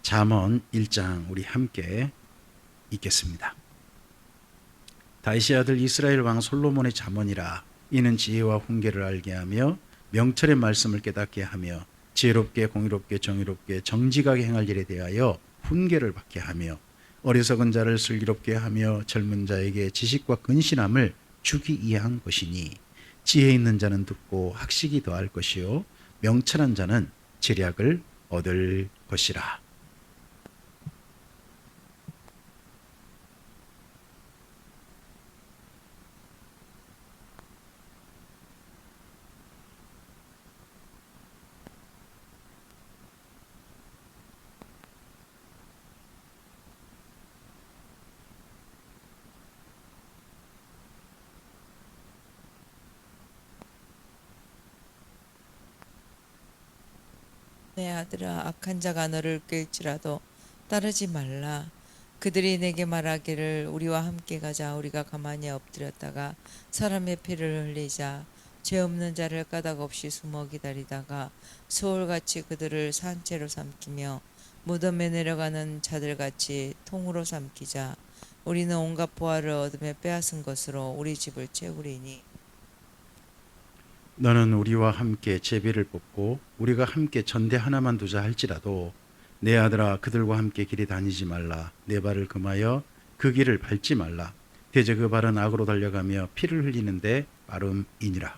잠언 1장 우리 함께 읽겠습니다. 다윗의 아들 이스라엘 왕 솔로몬의 잠언이라. 이는 지혜와 훈계를 알게 하며 명철의 말씀을 깨닫게 하며 지혜롭게 공의롭게 정의롭게 정직하게 행할 일에 대하여 훈계를 받게 하며 어리석은 자를 슬기롭게 하며 젊은 자에게 지식과 근신함을 주기 위한 것이니, 지혜 있는 자는 듣고 학식이 더할 것이요 명철한 자는 지략을 얻을 것이라. 내 아들아, 악한 자가 너를 꾀일지라도 따르지 말라. 그들이 내게 말하기를 우리와 함께 가자. 우리가 가만히 엎드렸다가 사람의 피를 흘리자. 죄 없는 자를 까닭 없이 숨어 기다리다가 소울같이 그들을 산채로 삼키며 무덤에 내려가는 자들같이 통으로 삼키자. 우리는 온갖 보화를 얻음에 빼앗은 것으로 우리 집을 채우리니. 너는 우리와 함께 제비를 뽑고 우리가 함께 전대 하나만 두자 할지라도 내 아들아, 그들과 함께 길에 다니지 말라. 내 발을 금하여 그 길을 밟지 말라. 대저 그 발은 악으로 달려가며 피를 흘리는데 빠름이니라.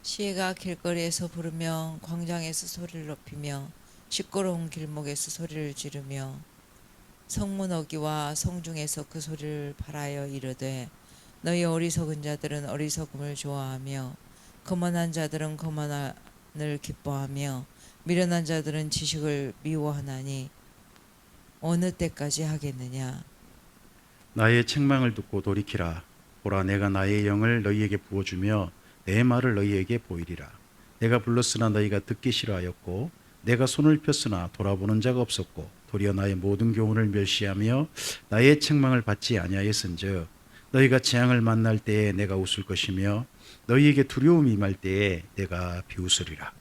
시가 길거리에서 부르며 광장에서 소리를 높이며 시끄러운 길목에서 소리를 지르며 성문 어기와 성중에서 그 소리를 발하여 이르되, 너희 어리석은 자들은 어리석음을 좋아하며 거만한 자들은 거만함을 기뻐하며 미련한 자들은 지식을 미워하나니 어느 때까지 하겠느냐. 나의 책망을 듣고 돌이키라. 보라, 내가 나의 영을 너희에게 부어주며 내 말을 너희에게 보이리라. 내가 불렀으나 너희가 듣기 싫어하였고 내가 손을 폈으나 돌아보는 자가 없었고 도리어 나의 모든 교훈을 멸시하며 나의 책망을 받지 아니하였은즉 너희가 재앙을 만날 때에 내가 웃을 것이며 너희에게 두려움이 임할 때에 내가 비웃으리라.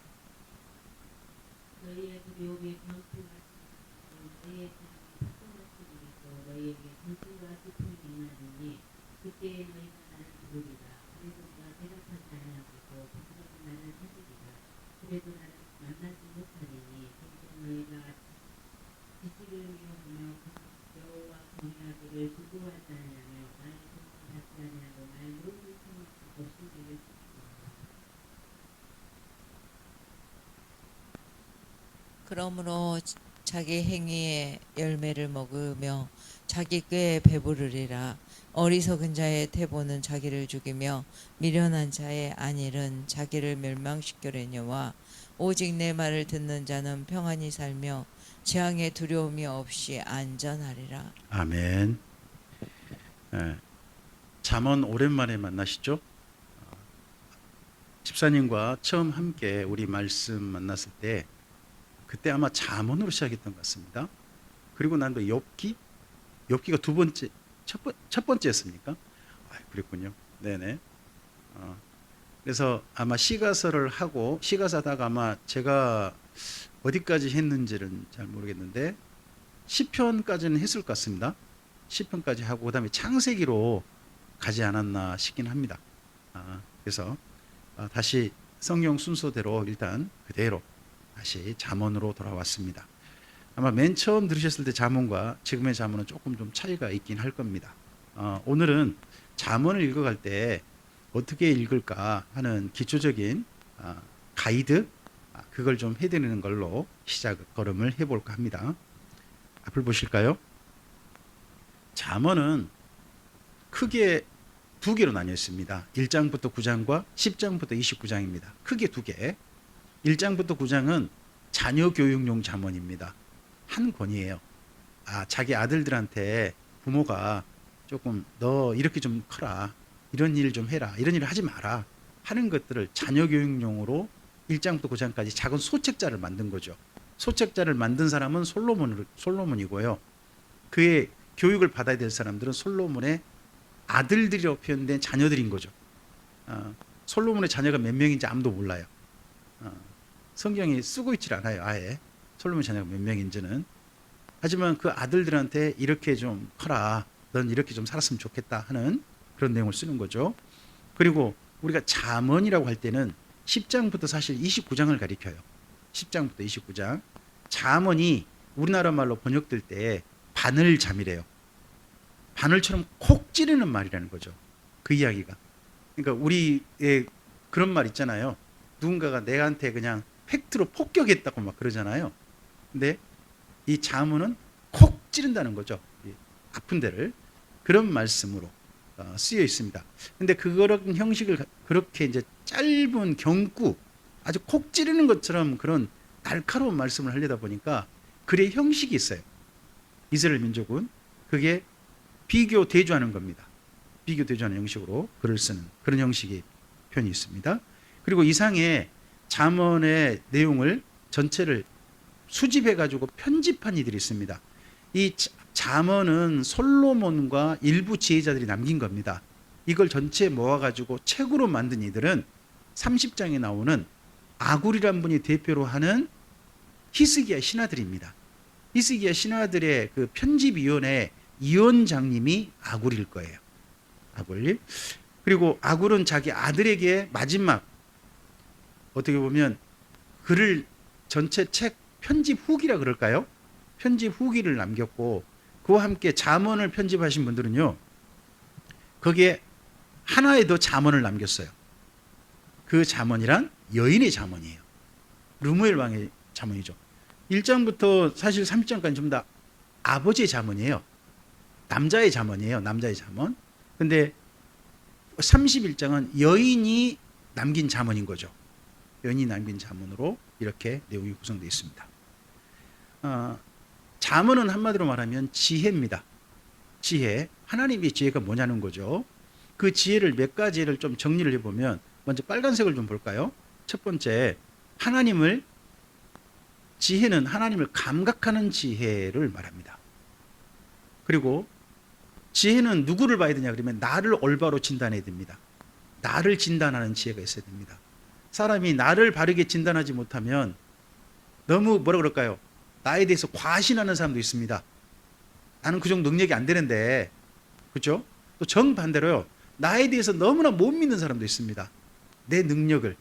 그러므로 자기 행위의 열매를 먹으며 자기 꾀에 배부르리라. 어리석은 자의 태보는 자기를 죽이며 미련한 자의 안일은 자기를 멸망시키려니와 오직 내 말을 듣는 자는 평안히 살며 재앙의 두려움이 없이 안전하리라. 아멘. 잠언 오랜만에 만나시죠? 집사님과 처음 함께 우리 말씀 만났을 때 그때 아마 잠언으로 시작했던 것 같습니다. 그리고 난 또 욥기가 두 번째, 첫 번째였습니까? 그랬군요. 네네. 그래서 아마 시가서를 하고 시가서다가 아마 제가 어디까지 했는지는 잘 모르겠는데 시편까지는 했을 것 같습니다. 시편까지 하고 그다음에 창세기로 가지 않았나 싶긴 합니다. 그래서 다시 성경 순서대로 일단 그대로 다시 잠언으로 돌아왔습니다. 아마 맨 처음 들으셨을 때 잠언과 지금의 잠언은 조금 좀 차이가 있긴 할 겁니다. 오늘은 잠언을 읽어갈 때 어떻게 읽을까 하는 기초적인 가이드, 그걸 좀 해드리는 걸로 시작 걸음을 해볼까 합니다. 앞을 보실까요? 잠언은 크게 두 개로 나뉘어 있습니다. 1장부터 9장과 10장부터 29장입니다. 크게 두 개. 1장부터 9장은 자녀 교육용 잠언입니다. 한 권이에요. 자기 아들들한테 부모가 조금 너 이렇게 좀 커라. 이런 일 좀 해라, 이런 일을 하지 마라 하는 것들을 자녀 교육용으로 1장부터 9장까지 작은 소책자를 만든 거죠. 소책자를 만든 사람은 솔로몬이고요. 그의 교육을 받아야 될 사람들은 솔로몬의 아들들이라고 표현된 자녀들인 거죠. 솔로몬의 자녀가 몇 명인지 아무도 몰라요. 성경이 쓰고 있질 않아요. 아예 솔로몬의 자녀가 몇 명인지는. 하지만 그 아들들한테 이렇게 좀 커라, 넌 이렇게 좀 살았으면 좋겠다 하는 그런 내용을 쓰는 거죠. 그리고 우리가 잠언이라고 할 때는 10장부터 사실 29장을 가리켜요. 10장부터 29장. 잠언이 우리나라 말로 번역될 때 바늘잠이래요. 바늘처럼 콕 찌르는 말이라는 거죠. 그 이야기가. 그러니까 우리의 그런 말 있잖아요. 누군가가 내한테 그냥 팩트로 폭격했다고 막 그러잖아요. 근데 이 잠언은 콕 찌른다는 거죠. 아픈 데를. 그런 말씀으로 쓰여 있습니다. 근데 그런 형식을 그렇게 이제 짧은 경구, 아주 콕 찌르는 것처럼 그런 날카로운 말씀을 하려다 보니까 글의 형식이 있어요. 이스라엘 민족은 그게 비교 대조하는 겁니다. 비교 대조하는 형식으로 글을 쓰는 그런 형식의 편이 있습니다. 그리고 이상의 잠언의 내용을 전체를 수집해 가지고 편집한 이들이 있습니다. 이 잠언은 솔로몬과 일부 지혜자들이 남긴 겁니다. 이걸 전체 모아 가지고 책으로 만든 이들은 30장에 나오는 아굴이란 분이 대표로 하는 히스기야 신하들입니다. 히스기야 신하들의 그 편집위원회 위원장님이 아굴일 거예요. 아굴. 그리고 아굴은 자기 아들에게 마지막 어떻게 보면 글을 전체 책 편집 후기라 그럴까요? 편집 후기를 남겼고 그와 함께 잠언을 편집하신 분들은요. 거기에 하나의 더 잠언을 남겼어요. 그 잠언이란 여인의 잠언이에요. 르무엘 왕의 잠언이죠. 1장부터 사실 30장까지 전부 다 아버지의 잠언이에요. 남자의 잠언이에요. 남자의 잠언. 근데 31장은 여인이 남긴 잠언인 거죠. 여인이 남긴 잠언으로 이렇게 내용이 구성되어 있습니다. 잠언은 한마디로 말하면 지혜입니다. 지혜. 하나님의 지혜가 뭐냐는 거죠. 그 지혜를 몇 가지를 좀 정리를 해보면 먼저 빨간색을 좀 볼까요? 첫 번째, 지혜는 하나님을 감각하는 지혜를 말합니다. 그리고 지혜는 누구를 봐야 되냐 그러면 나를 올바로 진단해야 됩니다. 나를 진단하는 지혜가 있어야 됩니다. 사람이 나를 바르게 진단하지 못하면 너무 뭐라 그럴까요? 나에 대해서 과신하는 사람도 있습니다. 나는 그 정도 능력이 안 되는데, 그렇죠? 또 정반대로요. 나에 대해서 너무나 못 믿는 사람도 있습니다. 내 능력을.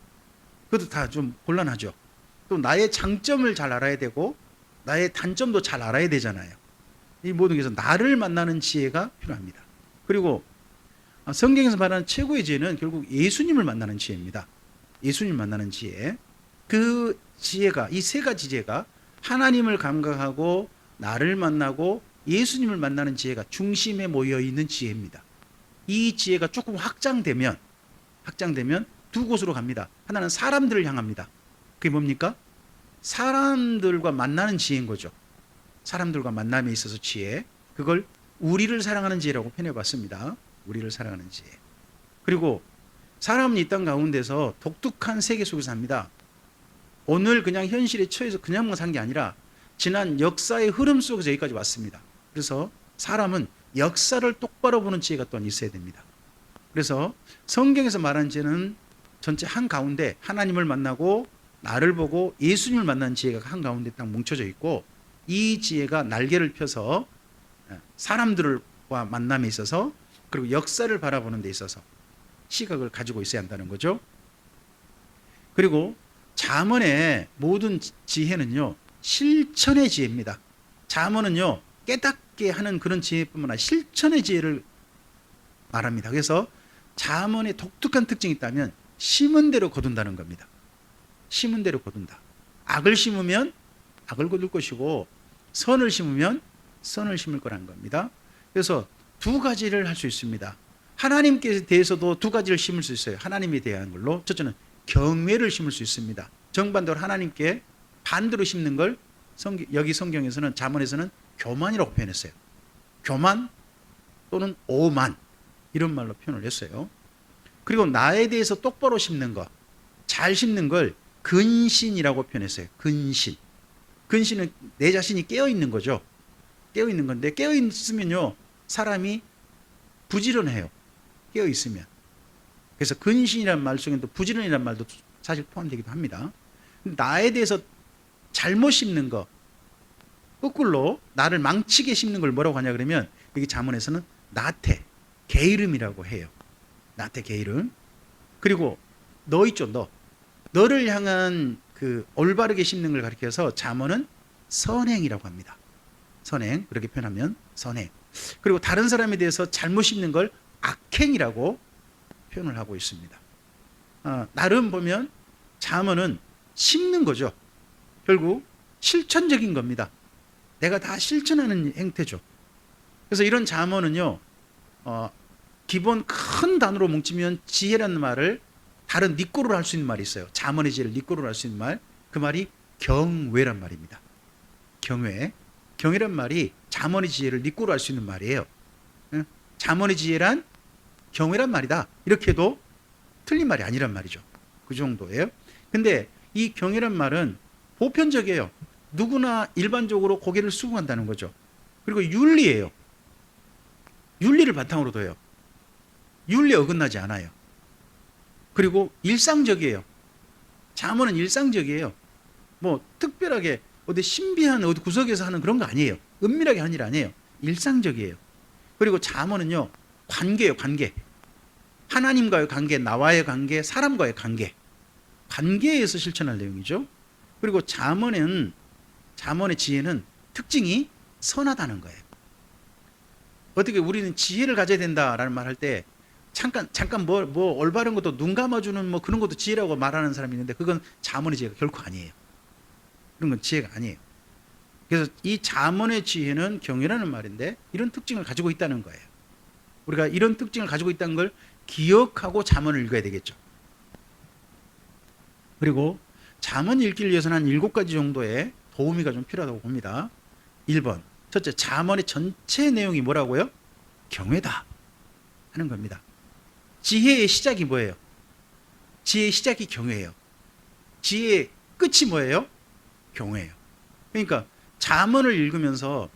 그것도 다 좀 곤란하죠. 또 나의 장점을 잘 알아야 되고 나의 단점도 잘 알아야 되잖아요. 이 모든 것에서 나를 만나는 지혜가 필요합니다. 그리고 성경에서 말하는 최고의 지혜는 결국 예수님을 만나는 지혜입니다. 예수님을 만나는 지혜. 그 지혜가, 이 세 가지 지혜가 하나님을 감각하고 나를 만나고 예수님을 만나는 지혜가 중심에 모여 있는 지혜입니다. 이 지혜가 조금 확장되면 두 곳으로 갑니다. 하나는 사람들을 향합니다. 그게 뭡니까? 사람들과 만나는 지혜인 거죠. 사람들과 만남에 있어서 지혜. 그걸 우리를 사랑하는 지혜라고 표현해봤습니다. 우리를 사랑하는 지혜. 그리고 사람은 이 땅 가운데서 독특한 세계 속에서 삽니다. 오늘 그냥 현실에 처해서 그냥만 산 게 아니라 지난 역사의 흐름 속에서 여기까지 왔습니다. 그래서 사람은 역사를 똑바로 보는 지혜가 또한 있어야 됩니다. 그래서 성경에서 말하는 지혜는 전체 한가운데 하나님을 만나고 나를 보고 예수님을 만나는 지혜가 한가운데 딱 뭉쳐져 있고, 이 지혜가 날개를 펴서 사람들과 만남에 있어서 그리고 역사를 바라보는 데 있어서 시각을 가지고 있어야 한다는 거죠. 그리고 잠언의 모든 지혜는요, 실천의 지혜입니다. 잠언은요, 깨닫게 하는 그런 지혜뿐만 아니라 실천의 지혜를 말합니다. 그래서 잠언의 독특한 특징이 있다면 심은 대로 거둔다는 겁니다. 심은 대로 거둔다. 악을 심으면 악을 거둘 것이고 선을 심으면 선을 심을 거라는 겁니다. 그래서 두 가지를 할 수 있습니다. 하나님께 대해서도 두 가지를 심을 수 있어요. 하나님에 대한 걸로. 첫째는 경외를 심을 수 있습니다. 정반대로 하나님께 반대로 심는 걸 여기 성경에서는 잠언에서는 교만이라고 표현했어요. 교만 또는 오만 이런 말로 표현을 했어요. 그리고 나에 대해서 똑바로 심는 거, 잘 심는 걸 근신이라고 표현했어요. 근신. 근신은 내 자신이 깨어 있는 거죠. 깨어 있는 건데, 깨어 있으면요 사람이 부지런해요. 깨어 있으면. 그래서 근신이라는 말 속에도 부지런이라는 말도 사실 포함되기도 합니다. 나에 대해서 잘못 심는 거, 거꾸로 나를 망치게 심는 걸 뭐라고 하냐 그러면 여기 잠언에서는 나태, 게으름이라고 해요. 나태, 게으름. 그리고 너 있죠, 너. 너를 향한 그 올바르게 심는 걸 가리켜서 잠언은 선행이라고 합니다. 선행, 그렇게 표현하면 선행. 그리고 다른 사람에 대해서 잘못 심는 걸 악행이라고 표현을 하고 있습니다. 나름 보면 잠언은 심는 거죠. 결국 실천적인 겁니다. 내가 다 실천하는 행태죠. 그래서 이런 잠언은요, 기본 큰 단어로 뭉치면 지혜라는 말을 다른 니꼬로로 할 수 있는 말이 있어요. 잠언의 지혜를 니꼬로로 할 수 있는 말, 그 말이 경외란 말입니다. 경외. 경외란 말이 잠언의 지혜를 니꼬로 할 수 있는 말이에요. 잠언의 지혜란 경외란 말이다. 이렇게 해도 틀린 말이 아니란 말이죠. 그 정도예요. 근데 이 경외란 말은 보편적이에요. 누구나 일반적으로 고개를 숙여간다는 거죠. 그리고 윤리예요. 윤리를 바탕으로 둬요. 윤리에 어긋나지 않아요. 그리고 일상적이에요. 잠언은 일상적이에요. 뭐 특별하게 어디 신비한 어디 구석에서 하는 그런 거 아니에요. 은밀하게 하는 일 아니에요. 일상적이에요. 그리고 잠언은요, 관계예요, 관계. 하나님과의 관계, 나와의 관계, 사람과의 관계. 관계에서 실천할 내용이죠. 그리고 잠언의 지혜는 특징이 선하다는 거예요. 어떻게 우리는 지혜를 가져야 된다라는 말 할 때 잠깐 뭐 올바른 것도 눈 감아주는 뭐 그런 것도 지혜라고 말하는 사람이 있는데 그건 잠언의 지혜가 결코 아니에요. 그런 건 지혜가 아니에요. 그래서 이 잠언의 지혜는 경외라는 말인데 이런 특징을 가지고 있다는 거예요. 우리가 이런 특징을 가지고 있다는 걸 기억하고 잠언을 읽어야 되겠죠. 그리고 잠언 읽기를 위해서는 한 7가지 정도의 도우미가 좀 필요하다고 봅니다. 1번, 첫째, 잠언의 전체 내용이 뭐라고요? 경외다 하는 겁니다. 지혜의 시작이 뭐예요? 지혜의 시작이 경외예요. 지혜의 끝이 뭐예요? 경외예요. 그러니까 잠언을 읽으면서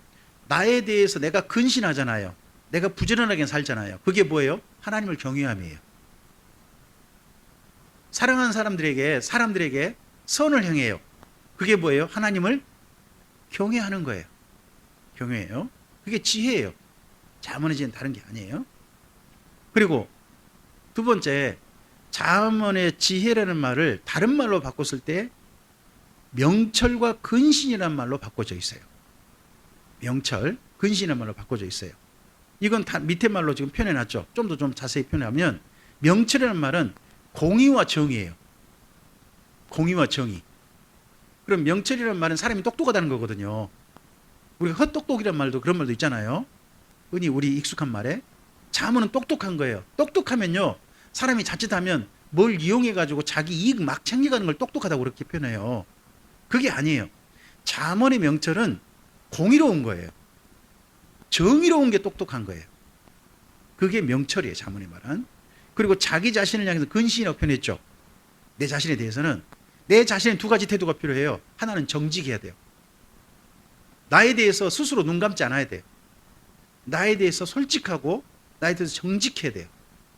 나에 대해서 내가 근신하잖아요. 내가 부지런하게 살잖아요. 그게 뭐예요? 하나님을 경외함이에요. 사랑하는 사람들에게 선을 행해요. 그게 뭐예요? 하나님을 경외하는 거예요. 경외예요. 그게 지혜예요. 잠언의 지혜는 다른 게 아니에요. 그리고 두 번째, 잠언의 지혜라는 말을 다른 말로 바꿨을 때 명철과 근신이라는 말로 바꿔져 있어요. 명철, 근신이라는 말로 바꿔져 있어요. 이건 다 밑에 말로 지금 표현해놨죠. 좀 더 좀 자세히 표현하면 명철이라는 말은 공의와 정의예요. 공의와 정의. 그럼 명철이라는 말은 사람이 똑똑하다는 거거든요. 우리가 헛똑똑이라는 말도 그런 말도 있잖아요. 흔히 우리 익숙한 말에. 잠언은 똑똑한 거예요. 똑똑하면요, 사람이 자칫하면 뭘 이용해가지고 자기 이익 막 챙겨가는 걸 똑똑하다고 그렇게 표현해요. 그게 아니에요. 잠언의 명철은 공의로운 거예요. 정의로운 게 똑똑한 거예요. 그게 명철이에요, 잠언의 말은. 그리고 자기 자신을 향해서 근신이라고 표현했죠. 내 자신에 대해서는 내 자신의 2가지 태도가 필요해요. 하나는 정직해야 돼요. 나에 대해서 스스로 눈 감지 않아야 돼요. 나에 대해서 솔직하고 나에 대해서 정직해야 돼요.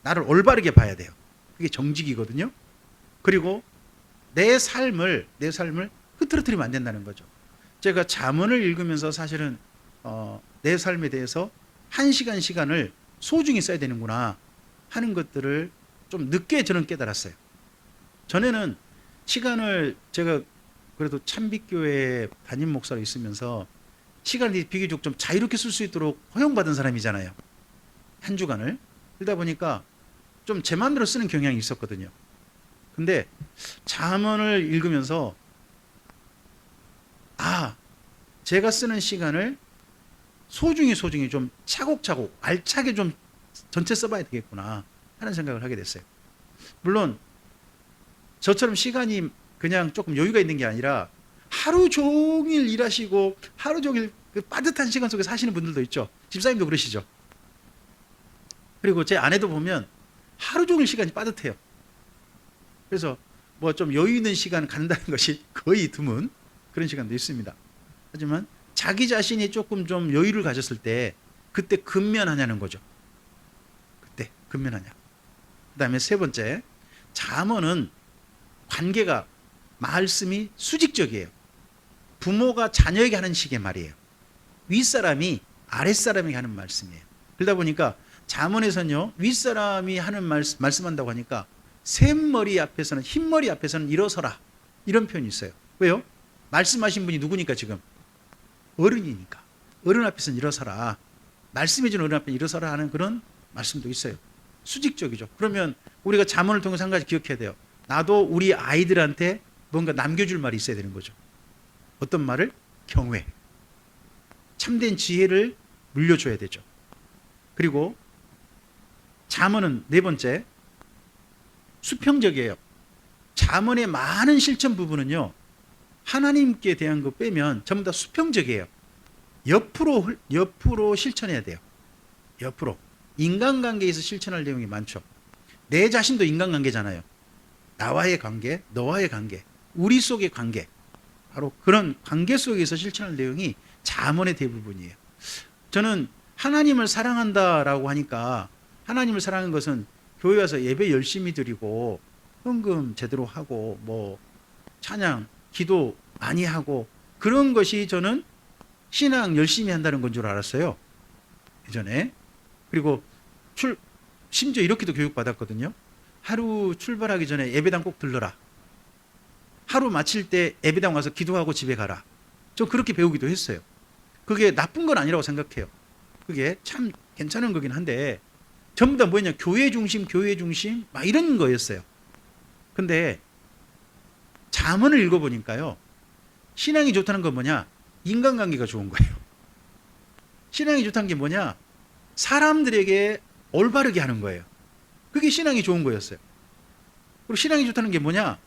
나를 올바르게 봐야 돼요. 그게 정직이거든요. 그리고 내 삶을 흐트러뜨리면 안 된다는 거죠. 제가 잠언을 읽으면서 사실은 내 삶에 대해서 1시간을 소중히 써야 되는구나 하는 것들을 좀 늦게 저는 깨달았어요. 전에는 시간을, 제가 그래도 참빛교회 담임 목사로 있으면서 시간을 비교적 좀 자유롭게 쓸 수 있도록 허용받은 사람이잖아요. 한 주간을. 그러다 보니까 좀 제 마음대로 쓰는 경향이 있었거든요. 근데 잠언을 읽으면서 제가 쓰는 시간을 소중히 좀 차곡차곡 알차게 좀 전체 써봐야 되겠구나 하는 생각을 하게 됐어요. 물론 저처럼 시간이 그냥 조금 여유가 있는 게 아니라 하루 종일 일하시고 하루 종일 그 빠듯한 시간 속에 사시는 분들도 있죠. 집사님도 그러시죠. 그리고 제 아내도 보면 하루 종일 시간이 빠듯해요. 그래서 뭐 좀 여유 있는 시간 갖는다는 것이 거의 드문 그런 시간도 있습니다. 하지만 자기 자신이 조금 좀 여유를 가졌을 때 그때 근면하냐는 거죠. 그때 근면하냐. 그 다음에 세 번째, 잠언은 관계가 말씀이 수직적이에요. 부모가 자녀에게 하는 식의 말이에요. 윗사람이 아랫사람에게 하는 말씀이에요. 그러다 보니까 잠언에서는요, 윗사람이 하는 말씀한다고 하니까 샘머리 앞에서는, 흰머리 앞에서는 일어서라, 이런 표현이 있어요. 왜요? 말씀하신 분이 누구니까? 지금 어른이니까. 어른 앞에서는 일어서라, 말씀해준 어른 앞에 일어서라 하는 그런 말씀도 있어요. 수직적이죠. 그러면 우리가 잠언을 통해서 한 가지 기억해야 돼요. 나도 우리 아이들한테 뭔가 남겨줄 말이 있어야 되는 거죠. 어떤 말을? 경외, 참된 지혜를 물려줘야 되죠. 그리고 잠언은 네 번째, 수평적이에요. 잠언의 많은 실천 부분은요, 하나님께 대한 거 빼면 전부 다 수평적이에요. 옆으로 실천해야 돼요. 옆으로. 인간관계에서 실천할 내용이 많죠. 내 자신도 인간관계잖아요. 나와의 관계, 너와의 관계, 우리 속의 관계, 바로 그런 관계 속에서 실천할 내용이 잠언의 대부분이에요. 저는 하나님을 사랑한다라고 하니까, 하나님을 사랑하는 것은 교회 와서 예배 열심히 드리고 헌금 제대로 하고 뭐 찬양, 기도 많이 하고 그런 것이 저는 신앙 열심히 한다는 건 줄 알았어요, 예전에. 그리고 심지어 이렇게도 교육받았거든요. 하루 출발하기 전에 예배당 꼭 들러라. 하루 마칠 때 예배당 와서 기도하고 집에 가라. 저 그렇게 배우기도 했어요. 그게 나쁜 건 아니라고 생각해요. 그게 참 괜찮은 거긴 한데 전부 다 뭐냐, 교회 중심 막 이런 거였어요. 근데 잠언을 읽어보니까요, 신앙이 좋다는 건 뭐냐, 인간관계가 좋은 거예요. 신앙이 좋다는 게 뭐냐, 사람들에게 올바르게 하는 거예요. 그게 신앙이 좋은 거였어요. 그리고 신앙이 좋다는 게 뭐냐,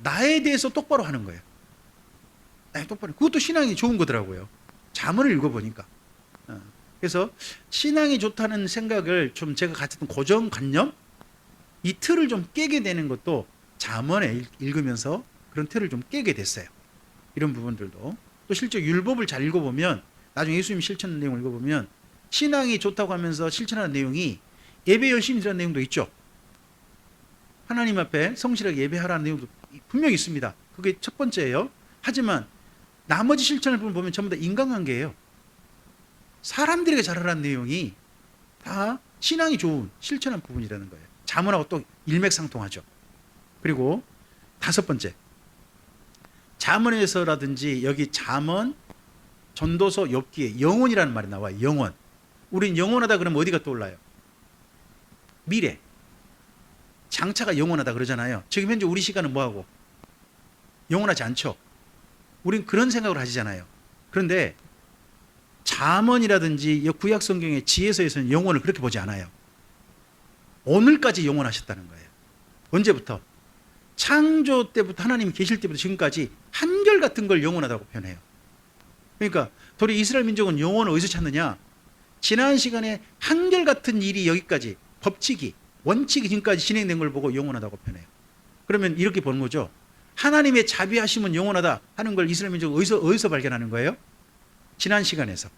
나에 대해서 똑바로 하는 거예요. 나에 똑바로. 그것도 신앙이 좋은 거더라고요. 잠언을 읽어보니까. 그래서 신앙이 좋다는 생각을 좀 제가 가졌던 고정관념, 이 틀을 좀 깨게 되는 것도 잠언에 읽으면서 그런 틀을 좀 깨게 됐어요. 이런 부분들도. 또 실제 율법을 잘 읽어보면, 나중에 예수님이 실천하는 내용을 읽어보면 신앙이 좋다고 하면서 실천하는 내용이 예배 열심히 드리는 내용도 있죠. 하나님 앞에 성실하게 예배하라는 내용도 분명히 있습니다. 그게 첫 번째예요. 하지만 나머지 실천을 보면 전부 다 인간관계예요. 사람들에게 잘하라는 내용이 다 신앙이 좋은 실천한 부분이라는 거예요. 잠언하고 또 일맥상통하죠. 그리고 다섯 번째, 잠언에서라든지 여기 잠언, 전도서, 욥기에 영원이라는 말이 나와요. 영원. 우린 영원하다 그러면 어디가 떠올라요? 미래. 장차가 영원하다 그러잖아요. 지금 현재 우리 시간은 뭐하고? 영원하지 않죠. 우린 그런 생각을 하시잖아요. 그런데 잠언이라든지 구약 성경의 지혜서에서는 영원을 그렇게 보지 않아요. 오늘까지 영원하셨다는 거예요. 언제부터? 창조 때부터, 하나님이 계실 때부터 지금까지 한결같은 걸 영원하다고 표현해요. 그러니까 도리 이스라엘 민족은 영원을 어디서 찾느냐? 지난 시간에 한결같은 일이 여기까지, 법칙이, 원칙이 지금까지 진행된 걸 보고 영원하다고 표현해요. 그러면 이렇게 보는 거죠. 하나님의 자비하심은 영원하다 하는 걸 이스라엘 민족은 어디서 발견하는 거예요? 지난 시간에서.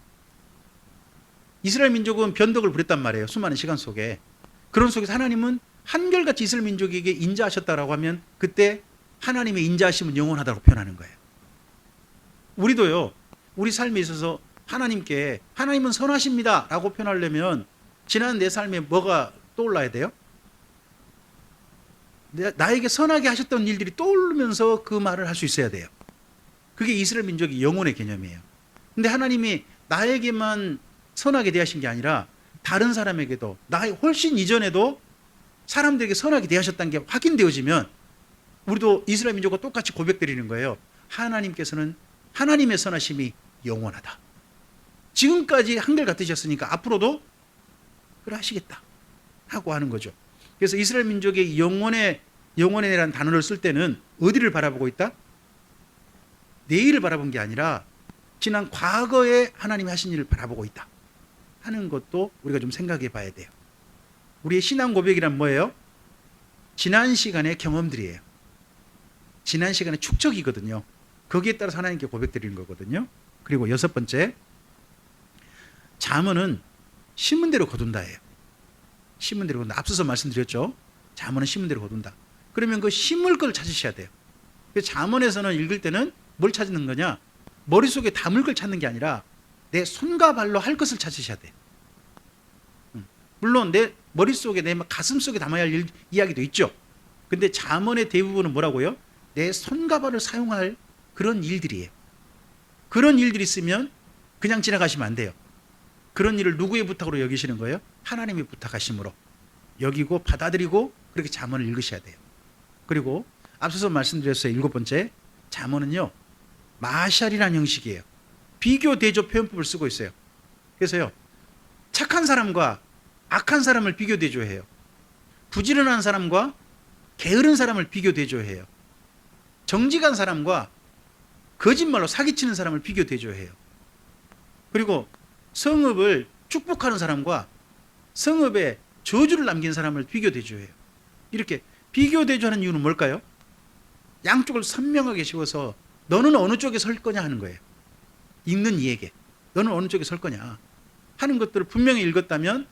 이스라엘 민족은 변덕을 부렸단 말이에요. 수많은 시간 속에. 그런 속에서 하나님은 한결같이 이스라엘 민족에게 인자하셨다라고 하면 그때 하나님의 인자하심은 영원하다고 표현하는 거예요. 우리도요, 우리 삶에 있어서 하나님께 하나님은 선하십니다 라고 표현하려면 지난 내 삶에 뭐가 떠올라야 돼요? 나에게 선하게 하셨던 일들이 떠오르면서 그 말을 할 수 있어야 돼요. 그게 이스라엘 민족의 영혼의 개념이에요. 근데 하나님이 나에게만 선하게 대하신 게 아니라 다른 사람에게도, 나의 훨씬 이전에도 사람들에게 선하게 대하셨다는 게 확인되어지면 우리도 이스라엘 민족과 똑같이 고백드리는 거예요. 하나님께서는 하나님의 선하심이 영원하다. 지금까지 한결같으셨으니까 앞으로도 그래 하시겠다 하고 하는 거죠. 그래서 이스라엘 민족의 영원이라는 단어를 쓸 때는 어디를 바라보고 있다? 내일을 바라본 게 아니라 지난 과거에 하나님이 하신 일을 바라보고 있다 하는 것도 우리가 좀 생각해 봐야 돼요. 우리의 신앙 고백이란 뭐예요? 지난 시간의 경험들이에요. 지난 시간의 축적이거든요. 거기에 따라서 하나님께 고백드리는 거거든요. 그리고 여섯 번째, 잠언은 심은 대로 거둔다예요. 심은 대로 거둔다. 앞서서 말씀드렸죠. 잠언은 심은 대로 거둔다. 그러면 그 심을 걸 찾으셔야 돼요. 잠언에서는 읽을 때는 뭘 찾는 거냐? 머릿속에 담을 걸 찾는 게 아니라 내 손과 발로 할 것을 찾으셔야 돼요. 물론 내 머릿속에 내 가슴 속에 담아야 할 이야기도 있죠. 근데 잠언의 대부분은 뭐라고요? 내 손과 발을 사용할 그런 일들이에요. 그런 일들이 있으면 그냥 지나가시면 안 돼요. 그런 일을 누구의 부탁으로 여기시는 거예요? 하나님의 부탁하심으로 여기고 받아들이고 그렇게 잠언을 읽으셔야 돼요. 그리고 앞서서 말씀드렸어요. 일곱 번째, 잠언은요 마샬이라는 형식이에요. 비교 대조 표현법을 쓰고 있어요. 그래서요 착한 사람과 악한 사람을 비교 대조해요. 부지런한 사람과 게으른 사람을 비교 대조해요. 정직한 사람과 거짓말로 사기치는 사람을 비교 대조해요. 그리고 성읍을 축복하는 사람과 성읍에 저주를 남긴 사람을 비교 대조해요. 이렇게 비교 대조하는 이유는 뭘까요? 양쪽을 선명하게 씌워서 너는 어느 쪽에 설 거냐 하는 거예요. 읽는 이에게 너는 어느 쪽에 설 거냐 하는 것들을 분명히 읽었다면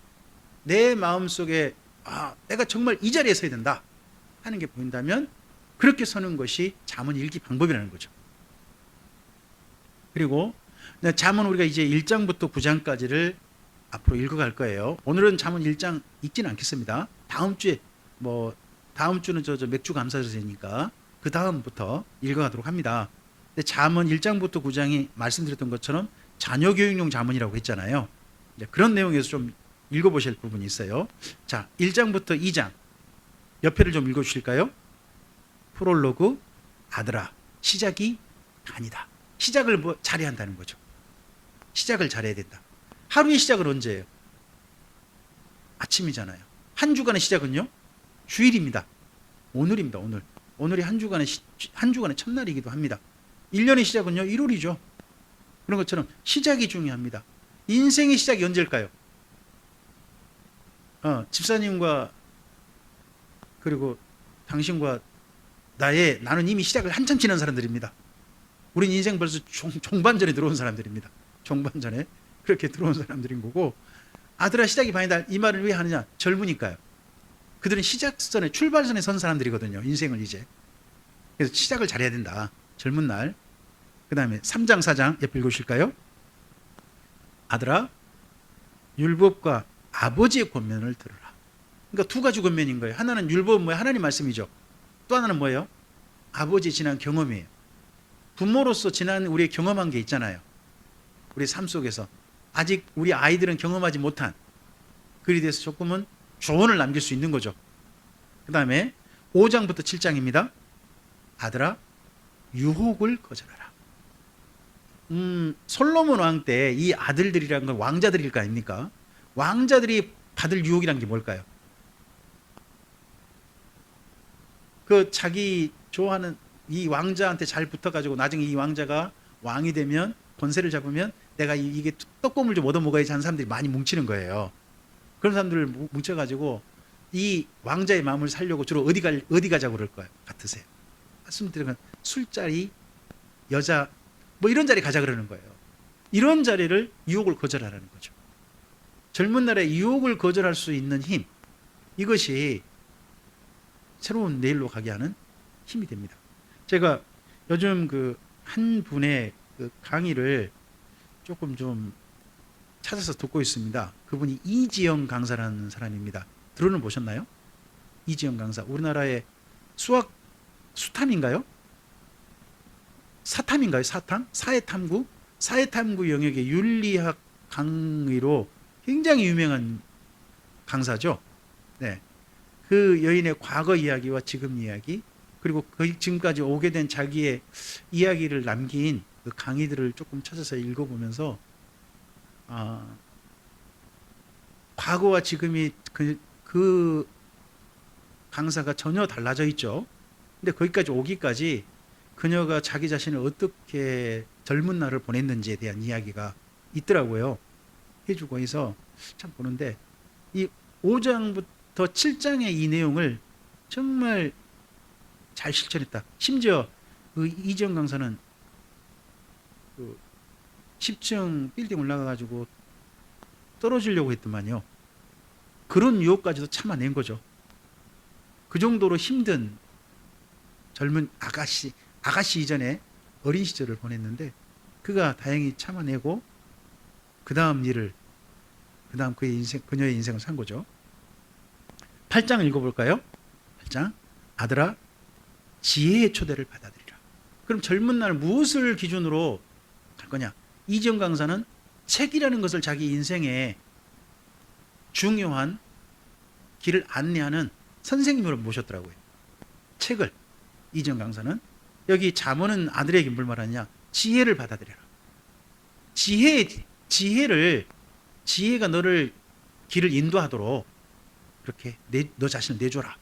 내 마음속에 내가 정말 이 자리에 서야 된다 하는 게 보인다면 그렇게 서는 것이 잠언 읽기 방법이라는 거죠. 그리고 잠언 우리가 이제 1장부터 9장까지를 앞으로 읽어갈 거예요. 오늘은 잠언 1장 읽지는 않겠습니다. 다음 주에 다음 주는 저 맥주 감사제니까 그 다음부터 읽어가도록 합니다. 근데 잠언 1장부터 9장이 말씀드렸던 것처럼 자녀 교육용 잠언이라고 했잖아요. 그런 내용에서 좀 읽어보실 부분이 있어요. 자, 1장부터 2장 옆에를 좀 읽어주실까요? 프롤로그, 아들아, 시작이 아니다. 시작을 잘해야 한다는 거죠. 시작을 잘해야 된다. 하루의 시작은 언제예요? 아침이잖아요. 한 주간의 시작은요? 주일입니다. 오늘입니다. 오늘. 오늘이 한 주간의 첫날이기도 합니다. 1년의 시작은요? 1월이죠. 그런 것처럼 시작이 중요합니다. 인생의 시작이 언제일까요? 집사님과 그리고 당신과 나는 이미 시작을 한참 지난 사람들입니다. 우린 인생 벌써 종반전에 들어온 사람들입니다. 종반전에 그렇게 들어온 사람들인 거고, 아들아 시작이 반이다 이 말을 왜 하느냐? 젊으니까요. 그들은 시작선에 출발선에 선 사람들이거든요. 인생을 이제. 그래서 시작을 잘해야 된다. 젊은 날. 그 다음에 3장 4장 옆에 읽으실까요? 아들아 율법과 아버지의 권면을 들으라. 그러니까 두 가지 권면인 거예요. 하나는 율법은 뭐예요? 하나님 말씀이죠. 또 하나는 뭐예요? 아버지의 지난 경험이에요. 부모로서 지난 우리의 경험한 게 있잖아요. 우리 삶 속에서 아직 우리 아이들은 경험하지 못한 그에 대해서 조금은 조언을 남길 수 있는 거죠. 그 다음에 5장부터 7장입니다. 아들아 유혹을 거절하라. 솔로몬 왕 때 이 아들들이라는 건 왕자들일 거 아닙니까? 왕자들이 받을 유혹이란 게 뭘까요? 그 자기 좋아하는 이 왕자한테 잘 붙어가지고 나중에 이 왕자가 왕이 되면 권세를 잡으면 내가 이게 떡고물 좀 얻어 먹어야지 하는 사람들이 많이 뭉치는 거예요. 그런 사람들을 뭉쳐가지고 이 왕자의 마음을 살려고 주로 어디 가자고 그럴 거예요? 같으세요? 말씀드리면 술자리, 여자 이런 자리 가자 그러는 거예요. 이런 자리를 유혹을 거절하라는 거죠. 젊은 날에 유혹을 거절할 수 있는 힘, 이것이 새로운 내일로 가게 하는 힘이 됩니다. 제가 요즘 한 분의 강의를 조금 좀 찾아서 듣고 있습니다. 그분이 이지영 강사라는 사람입니다. 들어는 보셨나요? 이지영 강사. 우리나라의 수탐인가요? 사탐인가요? 사회탐구? 사회탐구 영역의 윤리학 강의로 굉장히 유명한 강사죠. 네. 그 여인의 과거 이야기와 지금 이야기, 그리고 지금까지 오게 된 자기의 이야기를 남긴 그 강의들을 조금 찾아서 읽어보면서 과거와 지금이 그 강사가 전혀 달라져 있죠. 근데 거기까지 오기까지 그녀가 자기 자신을 어떻게 젊은 날을 보냈는지에 대한 이야기가 있더라고요. 해주고 해서 참 보는데 이 5장부터 더 7장의 이 내용을 정말 잘 실천했다. 심지어 그 이지영 강사는 그 10층 빌딩 올라가가지고 떨어지려고 했더만요. 그런 유혹까지도 참아낸 거죠. 그 정도로 힘든 젊은 아가씨 이전에 어린 시절을 보냈는데 그가 다행히 참아내고 그 다음 그녀의 인생을 산 거죠. 8장 읽어볼까요? 8장. 아들아, 지혜의 초대를 받아들이라. 그럼 젊은 날 무엇을 기준으로 갈 거냐? 이지영 강사는 책이라는 것을 자기 인생에 중요한 길을 안내하는 선생님으로 모셨더라고요. 책을. 이지영 강사는. 여기 잠언은 아들에게 뭘 말하느냐? 지혜를 받아들여라. 지혜가 너를 길을 인도하도록 그렇게 너 자신을 내줘라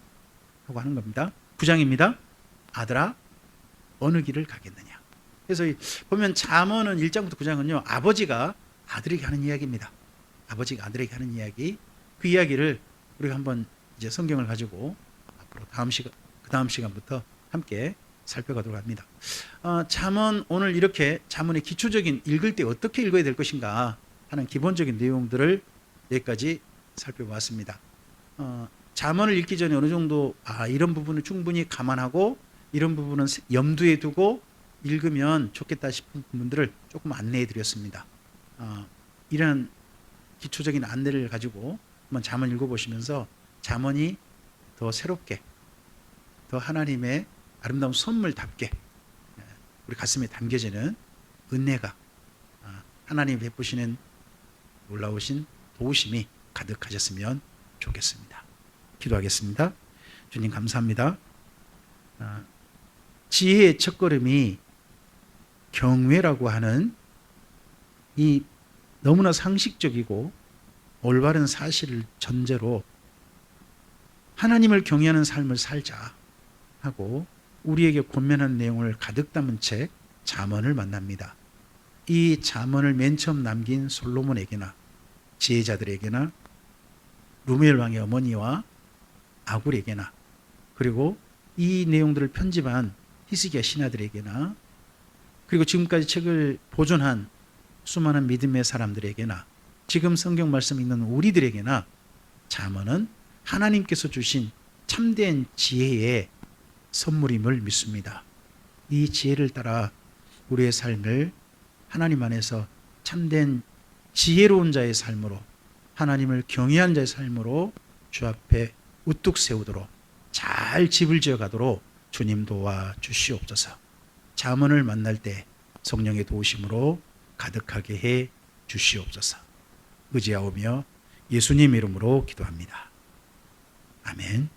하고 하는 겁니다. 9장입니다. 아들아, 어느 길을 가겠느냐. 그래서 보면 잠언은 1장부터 9장은요, 아버지가 아들에게 하는 이야기입니다. 아버지가 아들에게 하는 이야기. 그 이야기를 우리가 한번 이제 성경을 가지고 앞으로 그 다음 시간부터 함께 살펴가도록 합니다. 잠언 오늘 이렇게 잠언의 기초적인 읽을 때 어떻게 읽어야 될 것인가 하는 기본적인 내용들을 여기까지 살펴보았습니다. 잠언을 읽기 전에 어느 정도 이런 부분을 충분히 감안하고 이런 부분은 염두에 두고 읽으면 좋겠다 싶은 부분들을 조금 안내해 드렸습니다. 이런 기초적인 안내를 가지고 한번 잠언 읽어보시면서 잠언이 더 새롭게 더 하나님의 아름다운 선물답게 우리 가슴에 담겨지는 은혜가 하나님이 베푸시는 놀라우신 도우심이 가득하셨으면 좋겠습니다. 기도하겠습니다. 주님 감사합니다. 지혜의 첫걸음이 경외라고 하는 이 너무나 상식적이고 올바른 사실을 전제로 하나님을 경외하는 삶을 살자 하고 우리에게 권면한 내용을 가득 담은 책 잠언을 만납니다. 이 잠언을 맨 처음 남긴 솔로몬에게나 지혜자들에게나 루멜 왕의 어머니와 아굴에게나 그리고 이 내용들을 편집한 히스기야 신하들에게나 그리고 지금까지 책을 보존한 수많은 믿음의 사람들에게나 지금 성경 말씀 읽는 우리들에게나 잠언은 하나님께서 주신 참된 지혜의 선물임을 믿습니다. 이 지혜를 따라 우리의 삶을 하나님 안에서 참된 지혜로운 자의 삶으로 하나님을 경외한 자의 삶으로 주 앞에 우뚝 세우도록 잘 집을 지어가도록 주님 도와 주시옵소서. 잠언을 만날 때 성령의 도우심으로 가득하게 해 주시옵소서. 의지하오며 예수님 이름으로 기도합니다. 아멘.